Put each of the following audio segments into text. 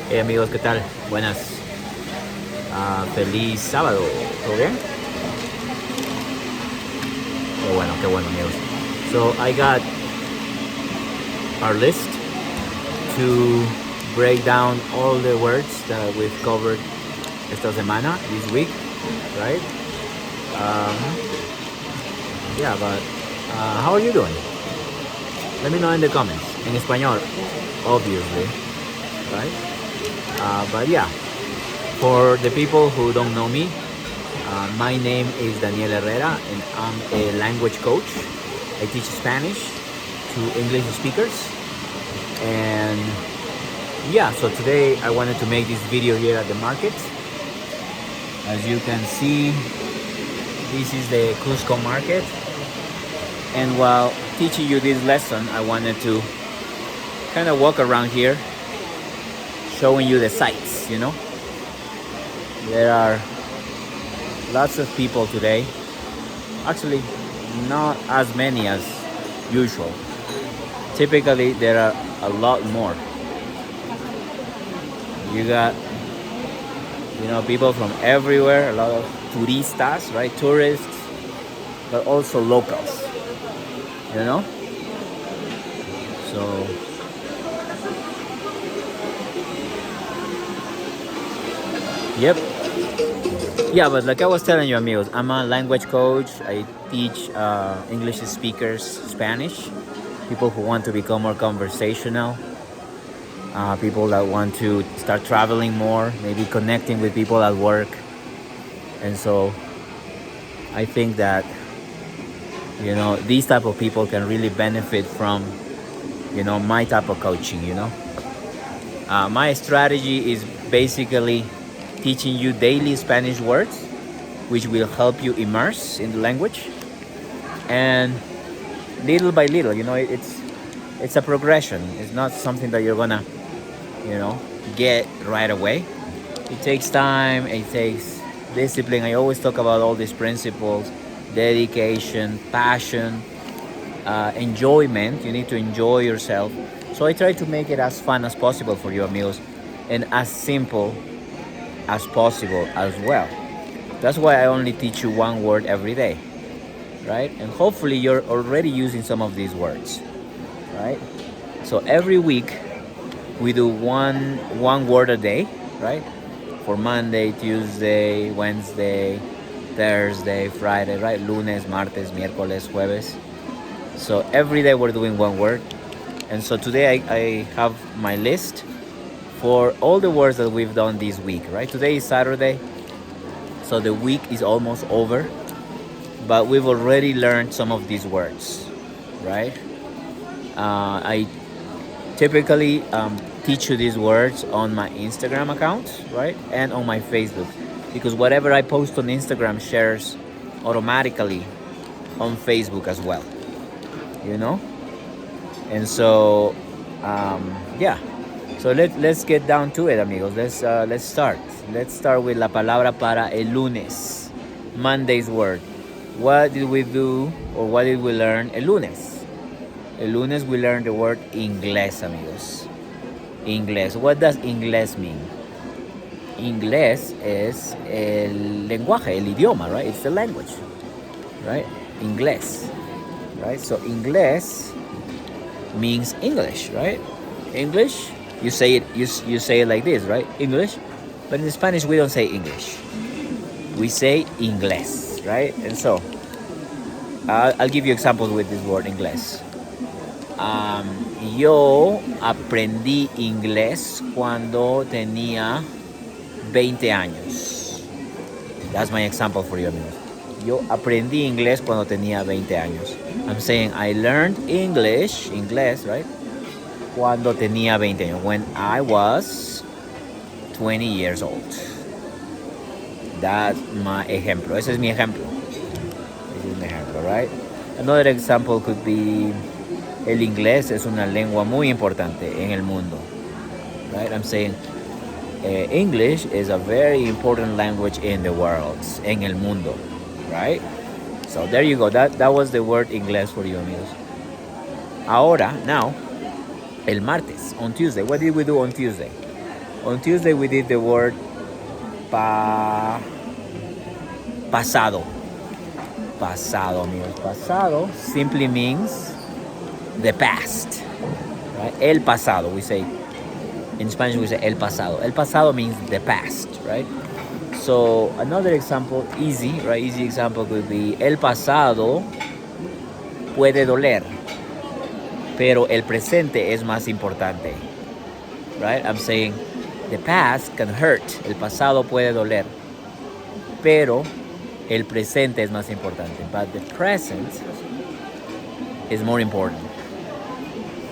Hey amigos, ¿qué tal? Buenas. Feliz sábado. ¿Todo bien? Qué bueno amigos. So I got our list to break down all the words that we've covered esta semana, this week, right? Um, yeah, but how are you doing? Let me know in the comments. En español, obviously, right? But yeah, for the people who don't know me, my name is Daniel Herrera and I'm a language coach. I teach Spanish to English speakers. And yeah, so today I wanted to make this video here at the market. As you can see, this is the Cusco market. And while teaching you this lesson, I wanted to kind of walk around here showing you the sights, you know. There are lots of people today. Actually, not as many as usual. Typically, there are a lot more. You got, people from everywhere, a lot of turistas, right? Tourists, but also locals, So, yep. Yeah, but like I was telling you, amigos, I'm a language coach. I teach English speakers Spanish, people who want to become more conversational, people that want to start traveling more, maybe connecting with people at work. And so I think that, these type of people can really benefit from, my type of coaching, My strategy is basically teaching you daily Spanish words, which will help you immerse in the language. And little by little, it's a progression. It's not something that you're gonna, get right away. It takes time, it takes discipline. I always talk about all these principles: dedication, passion, enjoyment. You need to enjoy yourself. So I try to make it as fun as possible for you, amigos, and as simple as possible as well. That's why I only teach you one word every day, right? And hopefully you're already using some of these words, right? So every week we do one word a day, right? For Monday, Tuesday, Wednesday, Thursday, Friday, right? Lunes, martes, miércoles, jueves. So every day we're doing one word. And so today I have my list for all the words that we've done this week, right? Today is Saturday, so the week is almost over, but we've already learned some of these words, right? I typically teach you these words on my Instagram account, right? And on my Facebook, because whatever I post on Instagram shares automatically on Facebook as well, And so, yeah. So let's get down to it, amigos. Let's start. Let's start with la palabra para el lunes, Monday's word. What did we do, or what did we learn el lunes? El lunes we learned the word Inglés, amigos. Inglés. What does Inglés mean? Inglés es el lenguaje, el idioma, right? It's the language, right? Inglés, right? So Inglés means English, right? English. You say it. You say it like this, right? English. But in Spanish we don't say English. We say Inglés, right? And so I'll give you examples with this word Inglés. Yo aprendí inglés cuando tenía 20 años. That's my example for you, amigos. Yo aprendí inglés cuando tenía 20 años. I'm saying I learned inglés, right? Cuando tenía 20 años, when I was 20 years old. That's my ejemplo. Ese es mi ejemplo. Right? Another example could be, el inglés es una lengua muy importante en el mundo. Right? I'm saying English is a very important language in the world, en el mundo. Right? So there you go. That was the word inglés for you, amigos. Ahora, now, el martes, on Tuesday. What did we do on Tuesday? On Tuesday we did the word pasado. Pasado, amigos. Pasado simply means the past, right? El pasado, we say. In Spanish we say el pasado. El pasado means the past, right? So another example, easy, right? Easy example could be el pasado puede doler, pero el presente es más importante, right? I'm saying the past can hurt. El pasado puede doler, pero el presente es más importante. But the present is more important.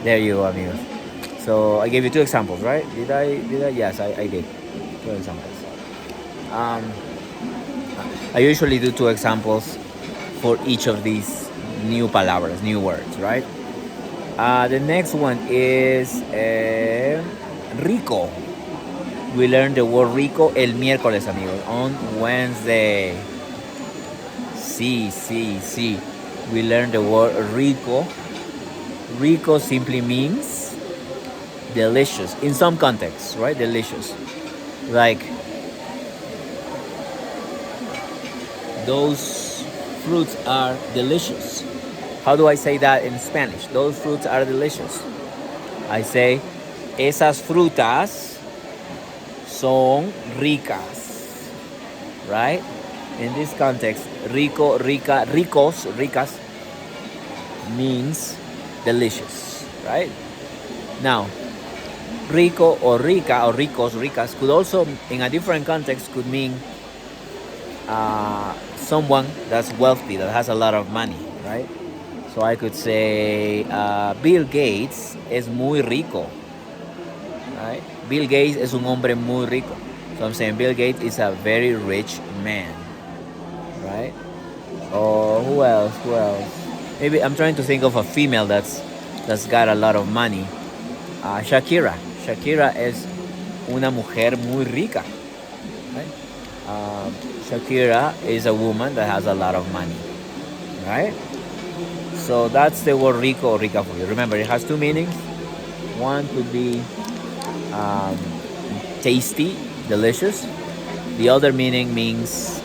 There you go, amigos. So I gave you two examples, right? Did I? Yes, I did. Two examples. I usually do two examples for each of these new palabras, new words, right? The next one is Rico. We learned the word Rico el miércoles, amigos, on Wednesday. Sí. We learned the word Rico. Rico simply means delicious in some contexts, right? Delicious. Like those fruits are delicious. How do I say that in Spanish? Those fruits are delicious. I say, esas frutas son ricas, right? In this context, rico, rica, ricos, ricas means delicious, right? Now, rico or rica or ricos, ricas could also, in a different context, could mean someone that's wealthy, that has a lot of money, right? So I could say Bill Gates es muy rico, right? Bill Gates es un hombre muy rico. So I'm saying Bill Gates is a very rich man, right? Or who else? Maybe I'm trying to think of a female that's got a lot of money. Shakira. Shakira es una mujer muy rica, right? Shakira is a woman that has a lot of money, right? So that's the word rico or rica for you. Remember, it has two meanings. One could be tasty, delicious. The other meaning means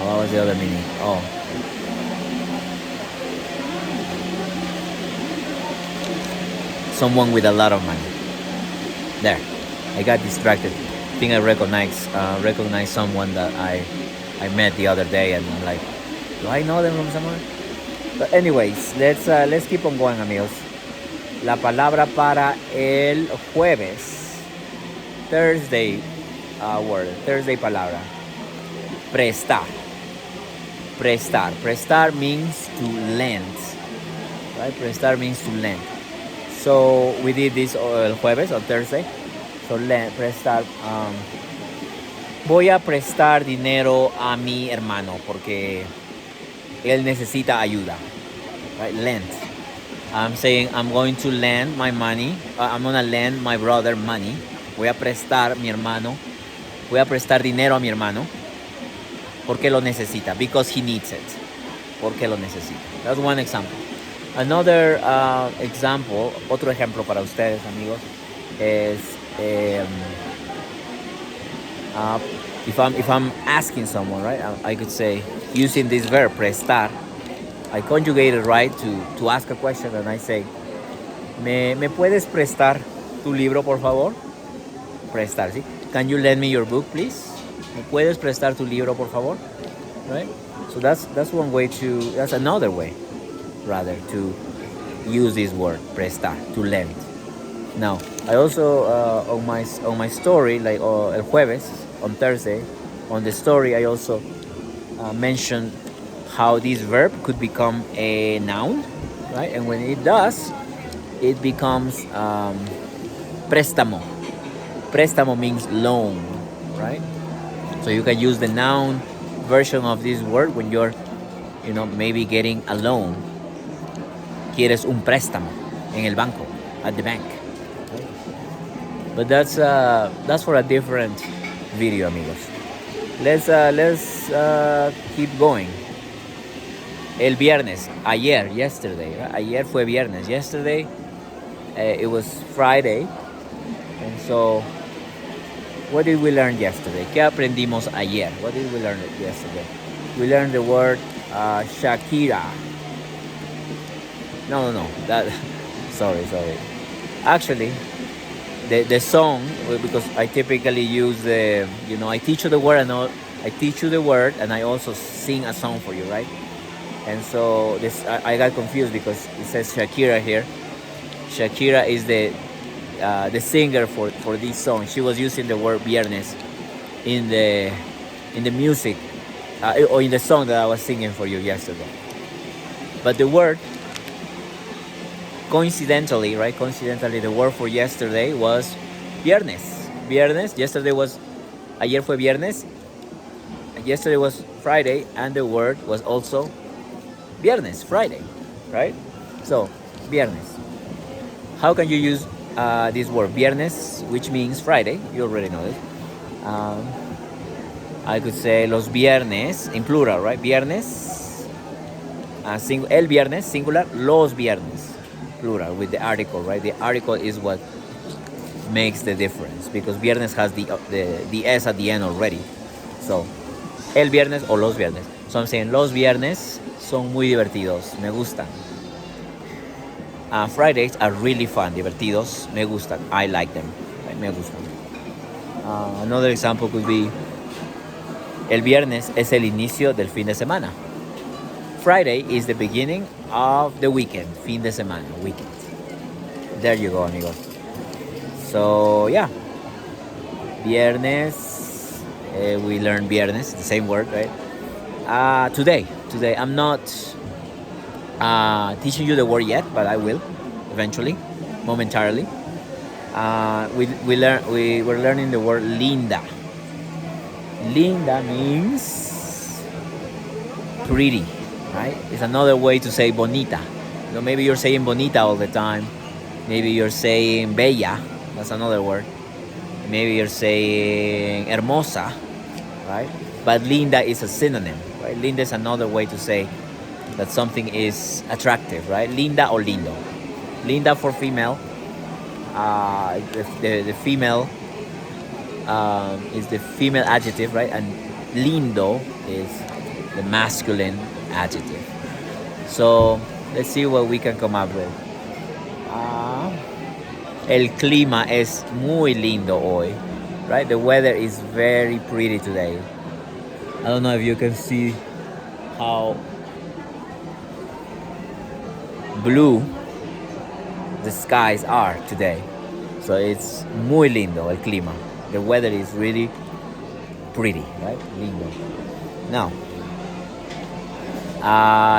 what was the other meaning? Oh, someone with a lot of money. There, I got distracted. I think I recognize someone that I met the other day, and I'm like, do I know them from somewhere? But anyways, let's keep on going, amigos. La palabra para el jueves, Thursday word, Thursday palabra, prestar. Prestar means to lend, right? Prestar means to lend. So we did this el jueves on Thursday. So prestar. Voy a prestar dinero a mi hermano porque él necesita ayuda, right? Lend. I'm saying I'm going to lend my money. I'm gonna lend my brother money. Voy a prestar dinero a mi hermano porque lo necesita. Because he needs it. Porque lo necesita. That's one example. Another example, otro ejemplo para ustedes, amigos, es if I'm asking someone, right, I could say, using this verb, prestar, I conjugate it right to ask a question, and I say, ¿Me puedes prestar tu libro, por favor? Prestar, ¿sí? Can you lend me your book, please? ¿Me puedes prestar tu libro, por favor? Right? So that's one way that's another way, rather, to use this word, prestar, to lend. Now, I also, on my story, like el jueves, on Thursday, on the story, I also mentioned how this verb could become a noun, right? And when it does, it becomes préstamo. Préstamo means loan, right? So you can use the noun version of this word when you're, maybe getting a loan. Quieres un préstamo en el banco, at the bank. Right? But that's for a different video, amigos. Let's keep going. El viernes, yesterday, right? Ayer fue viernes. Yesterday It was Friday, and so what did we learn yesterday? ¿Qué aprendimos ayer? What did we learn yesterday? We learned the word Shakira. No. That sorry. Actually, the song, because I typically use the, I teach you the word and I also sing a song for you, right? And so this I got confused because it says Shakira here. Shakira is the singer for this song. She was using the word Viernes in the music or in the song that I was singing for you yesterday. But the word, coincidentally, the word for yesterday was Viernes. Viernes. Ayer fue Viernes. Yesterday was Friday, and the word was also Viernes, Friday, right? So, Viernes. How can you use this word Viernes, which means Friday? You already know it. I could say los viernes in plural, right? Viernes, el viernes singular, los viernes plural with the article, right? The article is what makes the difference because viernes has the s at the end already. So, el viernes o los viernes. So I'm saying los viernes son muy divertidos, me gustan. Fridays are really fun, divertidos, me gustan. I like them, right? Me gustan. Another example could be el viernes es el inicio del fin de semana. Friday is the beginning of the weekend, fin de semana, weekend. There you go, amigos. So yeah, viernes, we learned viernes, the same word, right? Today, I'm not teaching you the word yet, but I will eventually, momentarily. We were learning the word linda. Linda means pretty, right? It's another way to say bonita. Maybe you're saying bonita all the time. Maybe you're saying bella. That's another word. Maybe you're saying hermosa, right? But linda is a synonym, right? Linda is another way to say that something is attractive, right? Linda or lindo. Linda for female. The female is the female adjective, right? And lindo is the masculine adjective. So let's see what we can come up with. El clima es muy lindo hoy, right? The weather is very pretty today. I don't know if you can see how blue the skies are today. So it's muy lindo el clima. The weather is really pretty, right? Lindo. Now,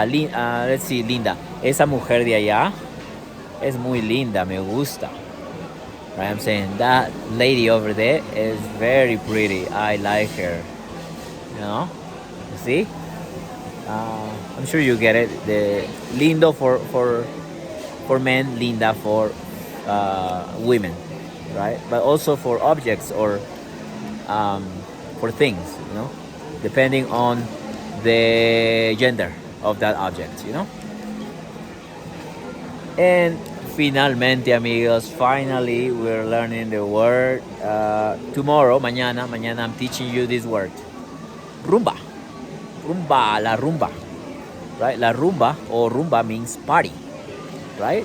let's see, linda. Esa mujer de allá es muy linda, me gusta. Right? I'm saying that lady over there is very pretty. I like her. You see? I'm sure you get it. The lindo for men, linda for women, right? But also for objects or for things, depending on the gender of that object, And finalmente, amigos, finally we're learning the word. Tomorrow, mañana I'm teaching you this word. Rumba, la rumba, right? La rumba or rumba means party, right?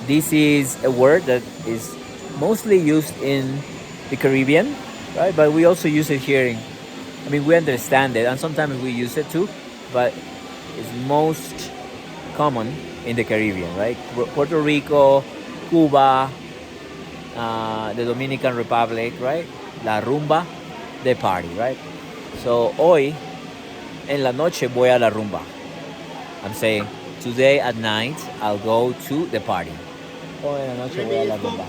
This is a word that is mostly used in the Caribbean, right? But we also use it here we understand it and sometimes we use it too, but it's most common in the Caribbean, right? Puerto Rico, Cuba, the Dominican Republic, right? La rumba, the party, right? So hoy en la noche voy a la rumba. I'm saying today at night I'll go to the party. Hoy en la noche voy a la rumba.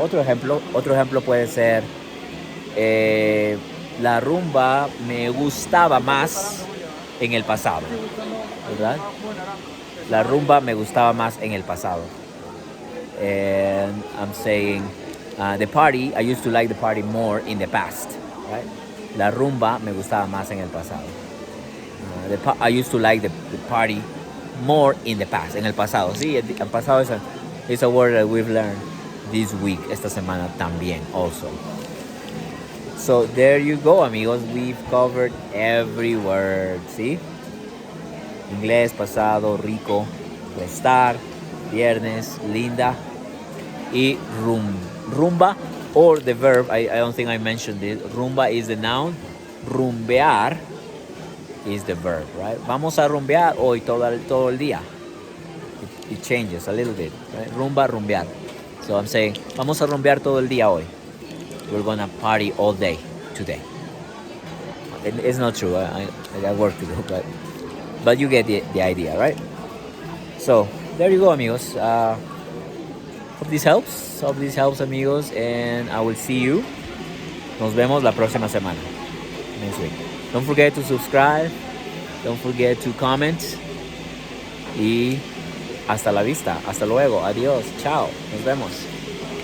Otro ejemplo puede ser la rumba me gustaba más en el pasado, ¿verdad? La rumba me gustaba más en el pasado. And I'm saying the party, I used to like the party more in the past, right? La rumba me gustaba más en el pasado. I used to like the party more in the past, en el pasado. Sí, el pasado is a word that we've learned this week, esta semana también, also. So there you go, amigos. We've covered every word, ¿sí? Inglés, pasado, Rico, Prestar, Viernes, Linda, y Rumba, or the verb. I don't think I mentioned it. Rumba is the noun. Rumbear is the verb, right? Vamos a rumbear hoy todo el día. It changes a little bit, right? Rumba, rumbear. So I'm saying, vamos a rumbear todo el día hoy. We're gonna party all day today. It's not true. I got work to do, but you get the idea, right? So there you go, amigos. Hope this helps, amigos, and I will see you. Nos vemos la próxima semana, next week. Don't forget to subscribe. Don't forget to comment. Y hasta la vista. Hasta luego. Adiós. Chao. Nos vemos.